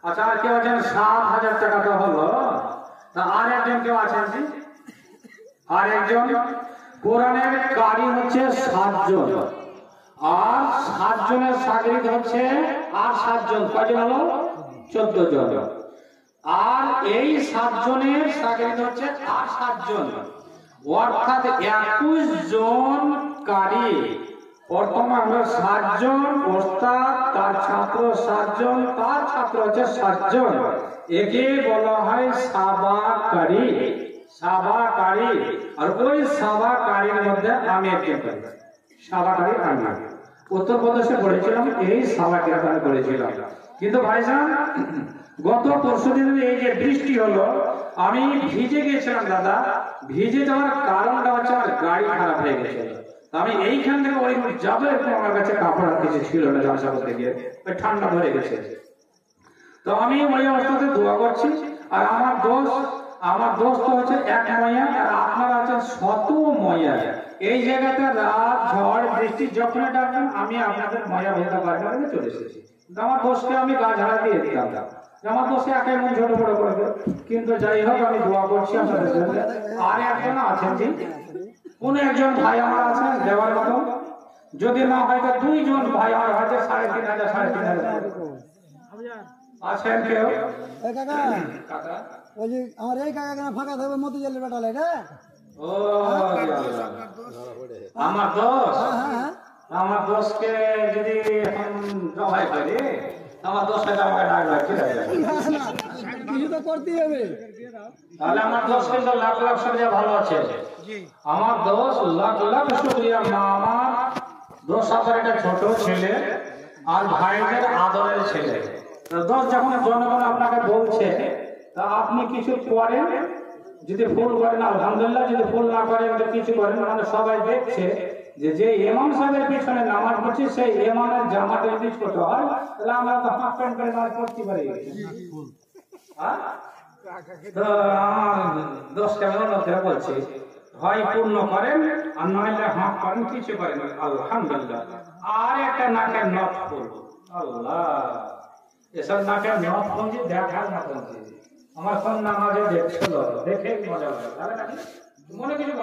আচ্ছা, আর কেউ আছেন 7,000 টাকা তো হলো। তা আর একজন কেউ আছেন কি? আর একজন কোরআনের কারি হচ্ছে 7 জন, আর 7 জনের সাগরিদ হচ্ছে আর 7 জন, কয়জন হলো? 14 জন। আর এই 7 জনের সাগরিদ হচ্ছে আর 7 জন, অর্থাৎ 21 জন কারি। প্রথমে আমরা 7 জন, ওস্তাদ তার ছাত্র 7 জন, তার ছাত্র হচ্ছে 7 জন। একে বলা হয় সাবাকারী। সাবাকারী। আর ওই সাবাকারীর মধ্যে আমি একজন করি। সাবাকারী আমি উত্তরপ্রদেশে পড়েছিলাম, এই সাবাকারী আমি পড়েছিলাম। কিন্তু ভাইজান, গত পরশুদিন এই যে বৃষ্টি হলো, আমি ভিজে গেছিলাম দাদা। ভিজে যাওয়ার কারণটা হচ্ছে আমার গাড়ি খারাপ হয়ে গেছিল। আমি এইখান থেকে ওই যাবো, এরকম আমার কাছে কাপড় আর কিছু ছিল না, জামা কাপড় থেকে ওই ঠান্ডা ধরে গেছে। তো আমি ওই অবস্থাতে দোয়া করছি। আর আমার দোস্ত হচ্ছে এক ময়া, আর আপনারা হচ্ছেন 100 ময়া। এই জায়গাতে রাত ঝড় বৃষ্টি যখন ডাকবেন, আমি আপনাদের ময়া ভেদা বাড়ি চলে এসেছি। আমার দোষকে আমি গা ঝাড়া দিয়ে দিতাম, আমার দোষে একাই মন ছোট বড় করবে। কিন্তু যাই হোক, আমি দোয়া করছি আপনাদের জন্য। আর একজন আছেন জি, কোন একজন ভাই আমার আছেন দেওয়ার মতো, যদি না হয় তো 2 জন ভাই আমার হয়তো 3,500 3,500 আছেন কেউ? কাকা ওই যে আমার এই কাকা কেন ফাঁকা থাকবে মতিঝিলের বেটা লাই রে। ও আমার দোষ, আমার দোষকে যদি এখন জবাই করি, আমার দোষকে আমাকে ডাক রাখি, কিছু তো করতেই হবে। তাহলে আমার দোষ কিন্তু লাখ লাখ শুক্রিয়া, ভালো আছে আমার দোষ, লাখ লাখ শুক্রিয়া। মা আমার দোষ আপনার একটা ছোট ছেলে আর ভাইদের আদরের ছেলে। দোষ যখন জনগণ আপনাকে বলছে, তা আপনি কিছু করেন, যদি ফুল করেন আলহামদুলিল্লাহ, যদি ফুল না করেন কিছু করেন, মানে সবাই দেখছে যে ইমাম সাহেবের পিছনে নামাজ পড়ছি, সেই ইমামের জামাটা যদি ছোট হয়, তাহলে আমরা তো হাফ প্যান্ট করে নামাজ পড়তে পারি। তো আমার দোষ কেমন বলছি, হয় পূর্ণ করেন আর নইলে হাফ করেন, কিছু করেন আলহামদুলিল্লাহ। আর একটা নাকের নথ ফুল, আল্লাহ, এসব নাকের নথ পঞ্জি দেখার না পঞ্জি আমার কোন নামাজে দেখছিল, দেখে মজা লাগে মনে কিছু।